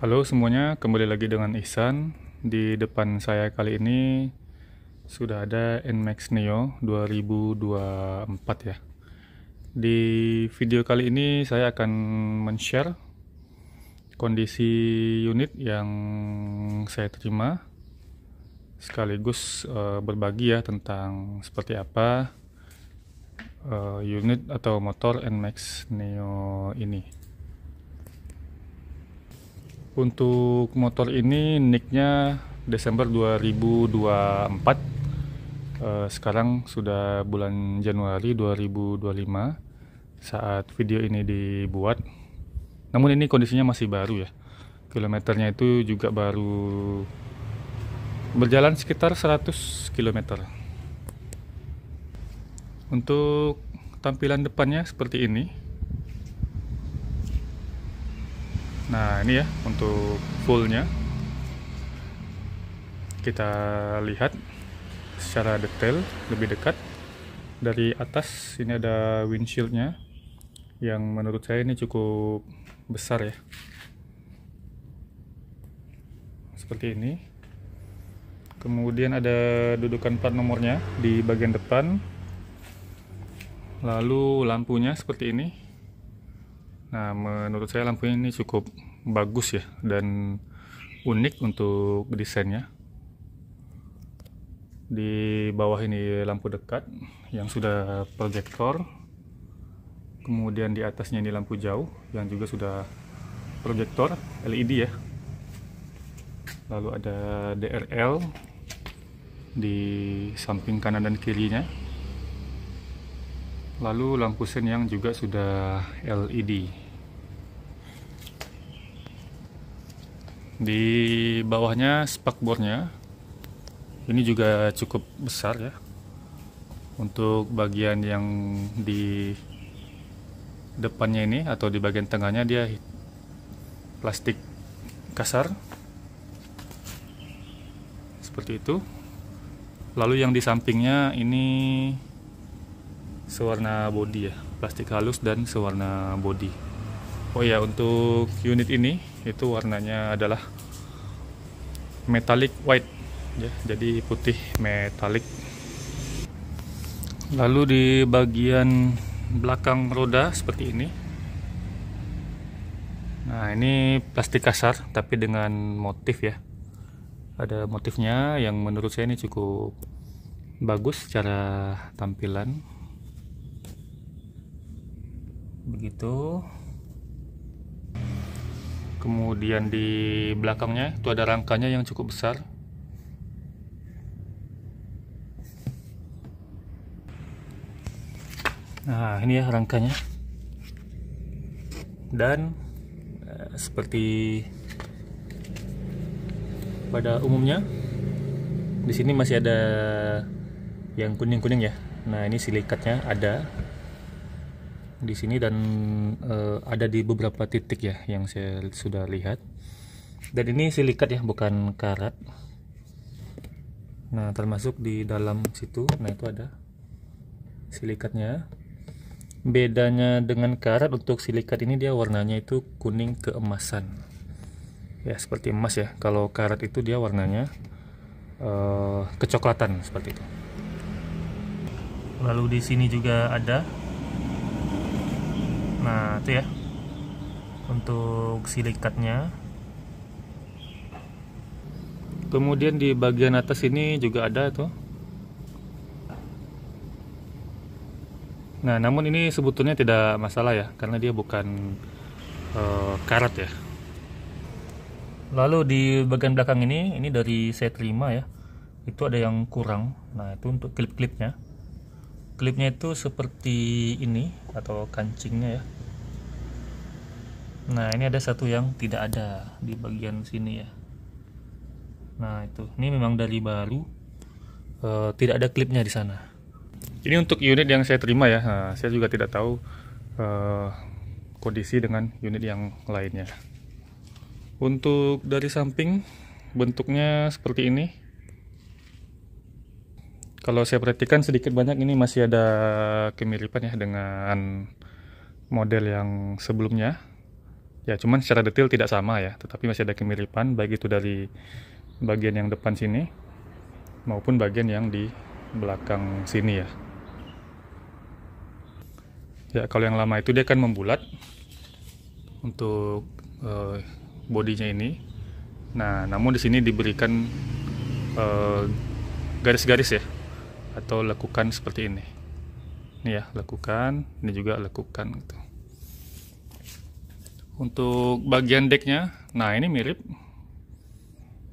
Halo semuanya, kembali lagi dengan Ihsan. Di depan saya kali ini sudah ada NMAX Neo 2024 ya. Di video kali ini saya akan men-share kondisi unit yang saya terima, sekaligus berbagi ya tentang seperti apa unit atau motor NMAX Neo ini. Untuk motor ini nicknya Desember 2024. Sekarang sudah bulan Januari 2025 saat video ini dibuat. Namun ini kondisinya masih baru ya. Kilometernya itu juga baru berjalan sekitar 100 km. Untuk tampilan depannya seperti ini. Nah ini ya untuk fullnya, kita lihat secara detail lebih dekat. Dari atas ini ada windshieldnya yang menurut saya ini cukup besar ya, seperti ini. Kemudian ada dudukan plat nomornya di bagian depan, lalu lampunya seperti ini. Nah, menurut saya lampu ini cukup bagus ya dan unik untuk desainnya. Di bawah ini lampu dekat yang sudah proyektor. Kemudian di atasnya ini lampu jauh yang juga sudah proyektor LED ya. Lalu ada DRL di samping kanan dan kirinya. Lalu lampu sen yang juga sudah LED. Di bawahnya spakbornya ini juga cukup besar ya. Untuk bagian yang di depannya ini atau di bagian tengahnya dia plastik kasar seperti itu. Lalu yang di sampingnya ini sewarna body ya, plastik halus dan sewarna body. Oh ya, untuk unit ini itu warnanya adalah metallic white ya, jadi putih metalik. Lalu di bagian belakang roda seperti ini. Nah, ini plastik kasar tapi dengan motif ya. Ada motifnya yang menurut saya ini cukup bagus secara tampilan. Begitu. Kemudian di belakangnya itu ada rangkanya yang cukup besar. Nah, ini ya rangkanya. Dan seperti pada umumnya di sini masih ada yang kuning-kuning ya. Nah, ini silikatnya ada di sini dan ada di beberapa titik ya yang saya sudah lihat. Dan ini silikat ya, bukan karat. Nah, termasuk di dalam situ. Nah, itu ada silikatnya. Bedanya dengan karat, untuk silikat ini dia warnanya itu kuning keemasan. Ya, seperti emas ya. Kalau karat itu dia warnanya kecoklatan seperti itu. Lalu di sini juga ada. Nah, itu ya untuk silikatnya. Kemudian di bagian atas ini juga ada tuh. Nah, namun ini sebetulnya tidak masalah ya, karena dia bukan karat ya. Lalu di bagian belakang ini dari saya terima ya, itu ada yang kurang. Nah, itu untuk klip-klipnya. Klipnya itu seperti ini atau kancingnya ya. Nah, ini ada satu yang tidak ada di bagian sini ya. Nah, itu ini memang dari baru, tidak ada klipnya di sana. Ini untuk unit yang saya terima ya. Nah, saya juga tidak tahu kondisi dengan unit yang lainnya. Untuk dari samping bentuknya seperti ini. Kalau saya perhatikan sedikit banyak ini masih ada kemiripan ya dengan model yang sebelumnya. Ya, cuman secara detail tidak sama ya, tetapi masih ada kemiripan baik itu dari bagian yang depan sini maupun bagian yang di belakang sini ya. Ya, kalau yang lama itu dia kan membulat untuk bodinya ini. Nah, namun di sini diberikan garis-garis ya, atau lekukan seperti ini. Ini ya, lekukan, ini juga lekukan gitu. Untuk bagian decknya, nah ini mirip.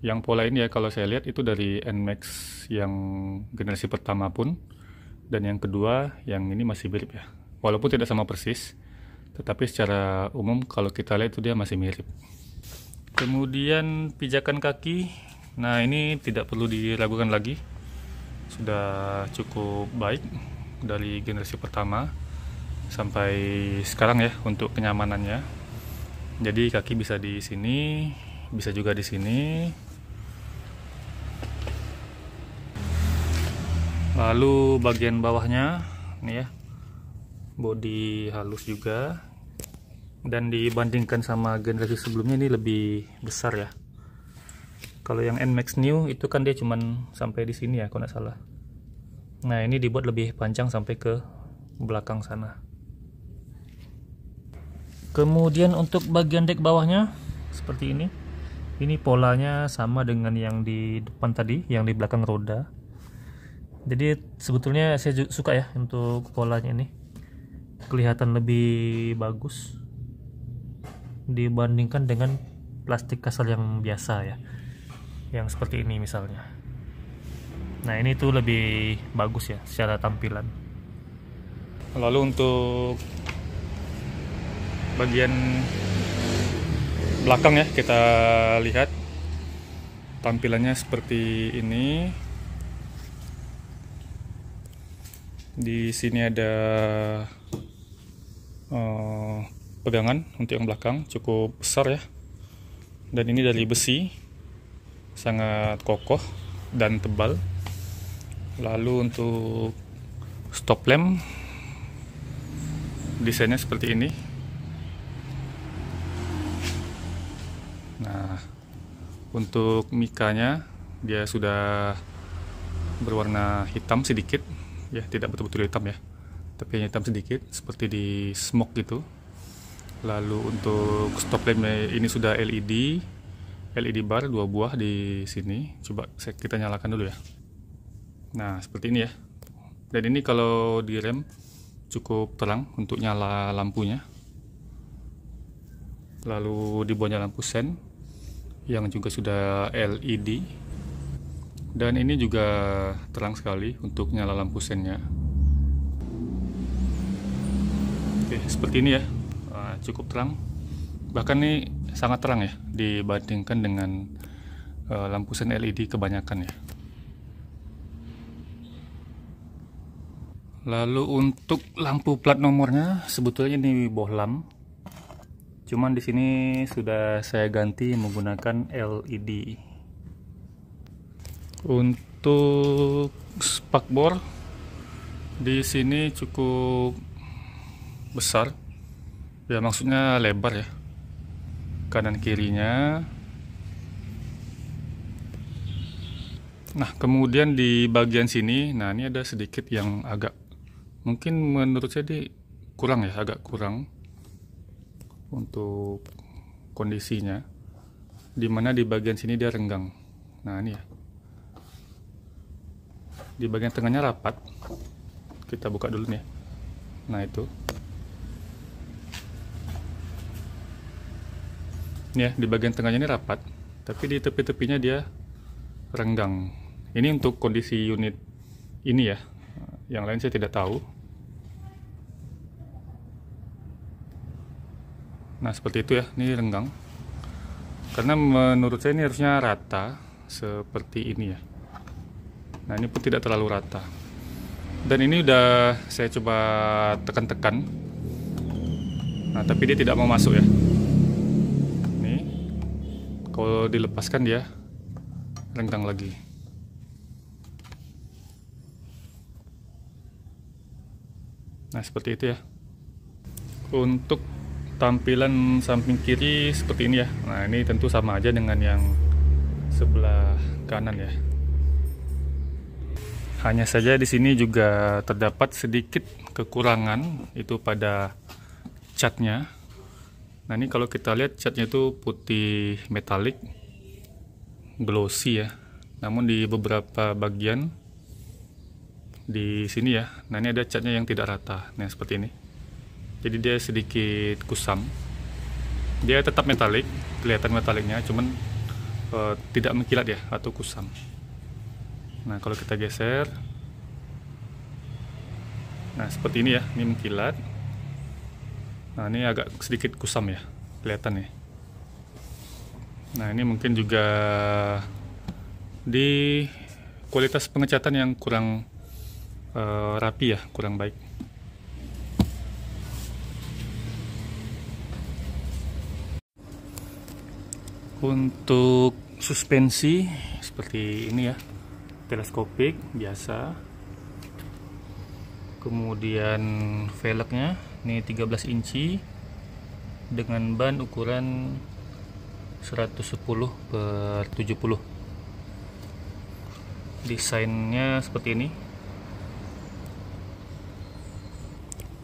Yang pola ini ya, kalau saya lihat itu dari NMAX yang generasi pertama pun, dan yang kedua yang ini masih mirip ya. Walaupun tidak sama persis, tetapi secara umum kalau kita lihat itu dia masih mirip. Kemudian pijakan kaki, nah ini tidak perlu diragukan lagi, sudah cukup baik dari generasi pertama sampai sekarang ya untuk kenyamanannya. Jadi kaki bisa di sini, bisa juga di sini. Lalu bagian bawahnya, nih ya, bodi halus juga. Dan dibandingkan sama generasi sebelumnya ini lebih besar ya. Kalau yang NMAX New itu kan dia cuman sampai di sini ya, kalau nggak salah. Nah ini dibuat lebih panjang sampai ke belakang sana. Kemudian untuk bagian dek bawahnya seperti ini. Ini polanya sama dengan yang di depan tadi, yang di belakang roda. Jadi sebetulnya saya suka ya untuk polanya ini. Kelihatan lebih bagus dibandingkan dengan plastik kasar yang biasa ya. Yang seperti ini misalnya. Nah, ini tuh lebih bagus ya secara tampilan. Lalu untuk bagian belakang ya, kita lihat tampilannya seperti ini. Di sini ada pegangan untuk yang belakang cukup besar ya, dan ini dari besi, sangat kokoh dan tebal. Lalu untuk stop lamp desainnya seperti ini. Nah, untuk mikanya dia sudah berwarna hitam sedikit ya, tidak betul-betul hitam ya, tapi hanya hitam sedikit seperti di smoke gitu. Lalu untuk stop lamp ini sudah LED bar 2 buah di sini. Coba kita nyalakan dulu ya. Nah, seperti ini ya. Dan ini kalau di rem cukup terang untuk nyala lampunya. Lalu di bawahnya lampu sen yang juga sudah LED. Dan ini juga terang sekali untuk nyala lampu sennya. Oke, seperti ini ya. Cukup terang. Bahkan ini sangat terang ya dibandingkan dengan lampu sen LED kebanyakan ya. Lalu untuk lampu plat nomornya sebetulnya ini bohlam. Cuman di sini sudah saya ganti menggunakan LED. Untuk spakbor di sini cukup besar. Ya, maksudnya lebar ya. Kanan kirinya. Nah, kemudian di bagian sini, nah ini ada sedikit yang agak, mungkin menurut saya kurang ya, agak kurang untuk kondisinya. Dimana di bagian sini dia renggang. Nah ini ya. Di bagian tengahnya rapat. Kita buka dulu nih. Nah itu. Ini ya, di bagian tengahnya ini rapat, tapi di tepi-tepinya dia renggang. Ini untuk kondisi unit ini ya. Yang lain saya tidak tahu. Nah, seperti itu ya, ini renggang. Karena menurut saya ini harusnya rata seperti ini ya. Nah, ini pun tidak terlalu rata. Dan ini udah saya coba tekan-tekan. Nah, tapi dia tidak mau masuk ya. Nih. Kalau dilepaskan dia renggang lagi. Nah, seperti itu ya. Untuk tampilan samping kiri seperti ini ya. Nah, ini tentu sama aja dengan yang sebelah kanan ya. Hanya saja di sini juga terdapat sedikit kekurangan itu pada catnya. Nah, ini kalau kita lihat catnya itu putih metalik, glossy ya. Namun di beberapa bagian di sini ya, nah ini ada catnya yang tidak rata. Nah, seperti ini. Jadi dia sedikit kusam. Dia tetap metalik, kelihatan metaliknya, cuman tidak mengkilat ya atau kusam. Nah, kalau kita geser, nah seperti ini ya, ini mengkilat. Nah, ini agak sedikit kusam ya, kelihatan ya. Nah, ini mungkin juga di kualitas pengecatan yang kurang rapi ya, kurang baik. Untuk suspensi seperti ini ya, teleskopik biasa. Kemudian velgnya ini 13 inci dengan ban ukuran 110/70. Desainnya seperti ini.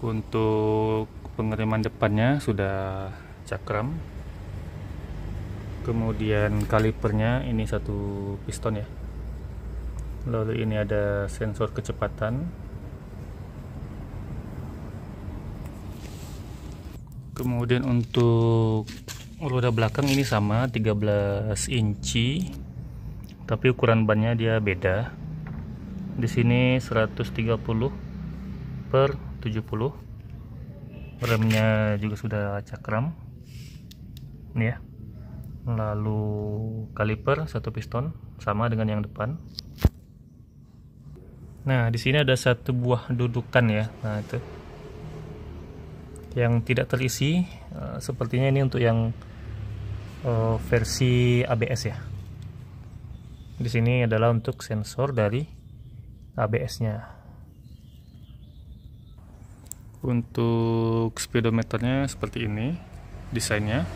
Untuk pengereman depannya sudah cakram. Kemudian kalipernya ini satu piston ya. Lalu ini ada sensor kecepatan. Kemudian untuk roda belakang ini sama 13 inci, tapi ukuran bannya dia beda. Di sini 130/70. Remnya juga sudah cakram. Ini ya. Lalu kaliper satu piston sama dengan yang depan. Nah, di sini ada satu buah dudukan ya. Nah, itu yang tidak terisi, sepertinya ini untuk yang versi ABS ya. Di sini adalah untuk sensor dari ABS-nya. Untuk speedometernya seperti ini desainnya.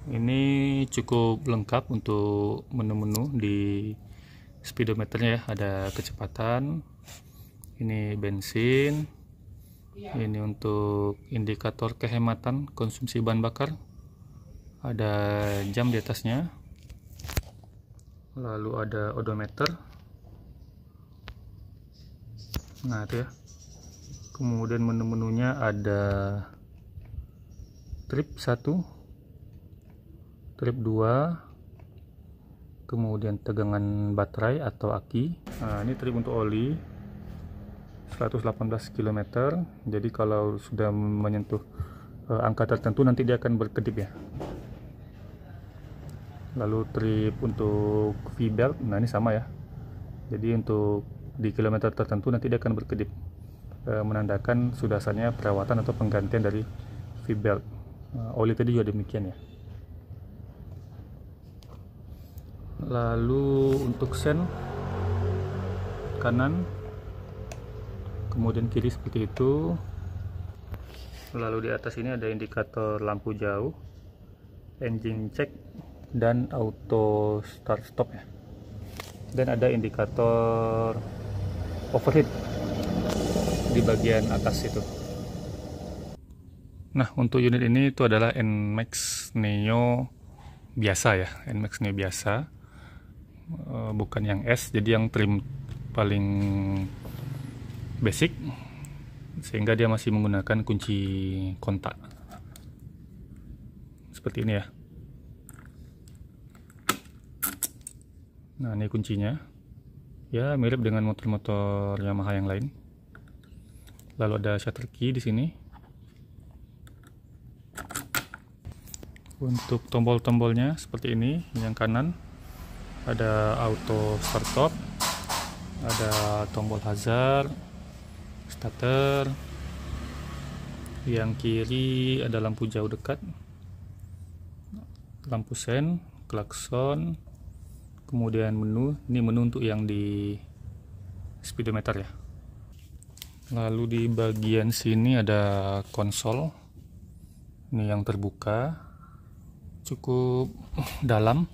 Ini cukup lengkap untuk menu-menu di speedometernya ya. Ada kecepatan, ini bensin, ini untuk indikator kehematan konsumsi bahan bakar, ada jam di atasnya, lalu ada odometer. Nah, itu ya. Kemudian menu-menunya ada trip 1, trip 2, kemudian tegangan baterai atau aki. Nah, ini trip untuk oli 118 km. Jadi kalau sudah menyentuh angka tertentu nanti dia akan berkedip ya. Lalu trip untuk V-belt, nah ini sama ya. Jadi untuk di kilometer tertentu nanti dia akan berkedip, menandakan sudah saatnya perawatan atau penggantian dari V-belt. Oli tadi juga demikian ya. Lalu untuk sen kanan, kemudian kiri seperti itu. Lalu di atas ini ada indikator lampu jauh, engine check, dan auto start stop ya. Dan ada indikator overheat di bagian atas itu. Nah, untuk unit ini itu adalah NMAX Neo biasa ya, NMAX Neo biasa. Bukan yang S, jadi yang trim paling basic, sehingga dia masih menggunakan kunci kontak seperti ini ya. Nah, ini kuncinya ya, mirip dengan motor-motor Yamaha yang lain. Lalu ada shutter key di sini. Untuk tombol-tombolnya seperti ini. Yang kanan ada auto start stop, ada tombol hazard, starter. Yang kiri ada lampu jauh dekat, lampu sen, klakson, kemudian menu. Ini menu untuk yang di speedometer ya. Lalu di bagian sini ada konsol. Ini yang terbuka, cukup dalam.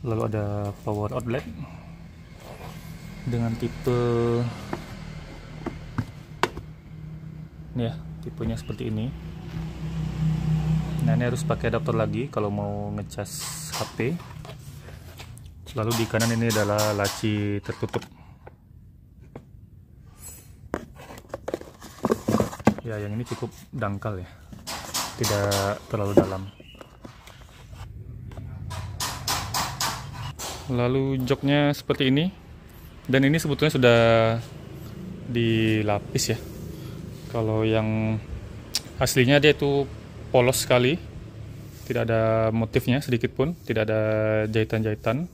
Lalu ada power outlet dengan tipe ini ya, tipenya seperti ini. Nah, ini harus pakai adaptor lagi kalau mau ngecas HP. Lalu di kanan ini adalah laci tertutup. Ya, yang ini cukup dangkal ya, tidak terlalu dalam. Lalu joknya seperti ini, dan ini sebetulnya sudah dilapis ya. Kalau yang aslinya dia itu polos sekali, tidak ada motifnya sedikit pun, tidak ada jahitan-jahitan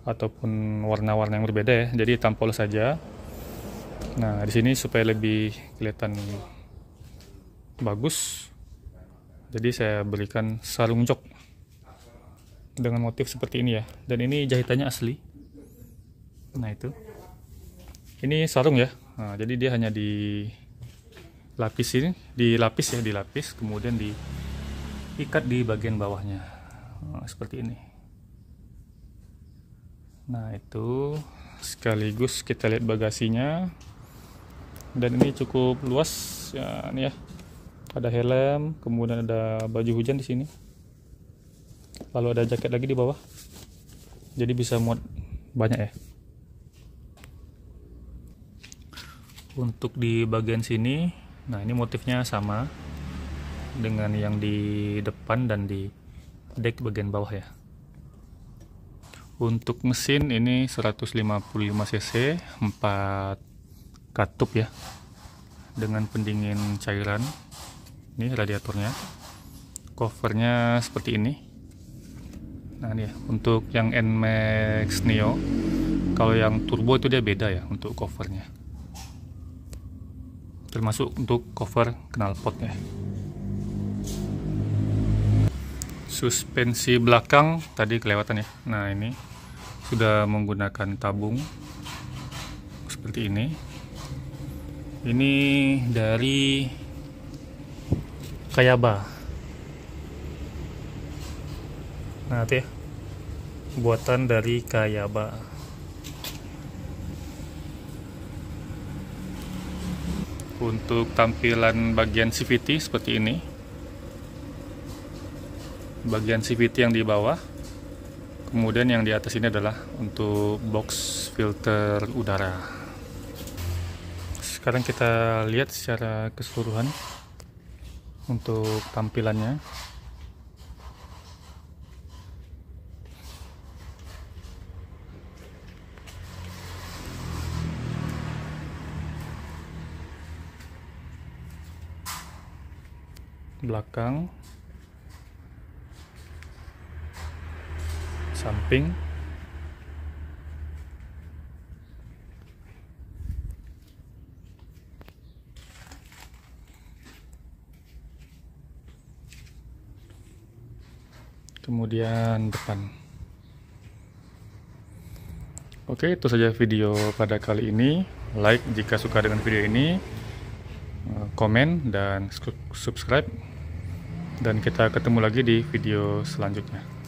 ataupun warna-warna yang berbeda ya. Jadi hitam polos saja. Nah, di sini supaya lebih kelihatan bagus, jadi saya berikan sarung jok dengan motif seperti ini ya. Dan ini jahitannya asli. Nah, itu ini sarung ya. Nah, jadi dia hanya dilapis, kemudian diikat di bagian bawahnya. Nah, seperti ini. Nah, itu sekaligus kita lihat bagasinya. Dan ini cukup luas ya, ini ya. Ada helm, kemudian ada baju hujan di sini. Lalu ada jaket lagi di bawah. Jadi bisa muat banyak ya. Untuk di bagian sini, nah ini motifnya sama dengan yang di depan dan di dek bagian bawah ya. Untuk mesin ini 155 cc, 4 katup ya, dengan pendingin cairan. Ini radiatornya, covernya seperti ini. Nah, ini ya, untuk yang NMAX Neo. Kalau yang turbo itu dia beda ya untuk covernya, termasuk untuk cover knalpotnya. Suspensi belakang tadi kelewatan ya. Nah, ini sudah menggunakan tabung seperti ini. Ini dari Kayaba. Nah, itu ya, buatan dari Kayaba. Untuk tampilan bagian CVT seperti ini. Bagian CVT yang di bawah. Kemudian yang di atas ini adalah untuk box filter udara. Sekarang kita lihat secara keseluruhan untuk tampilannya. Belakang, samping, kemudian depan. Oke, itu saja video pada kali ini. Like jika suka dengan video ini, komen dan subscribe, dan kita ketemu lagi di video selanjutnya.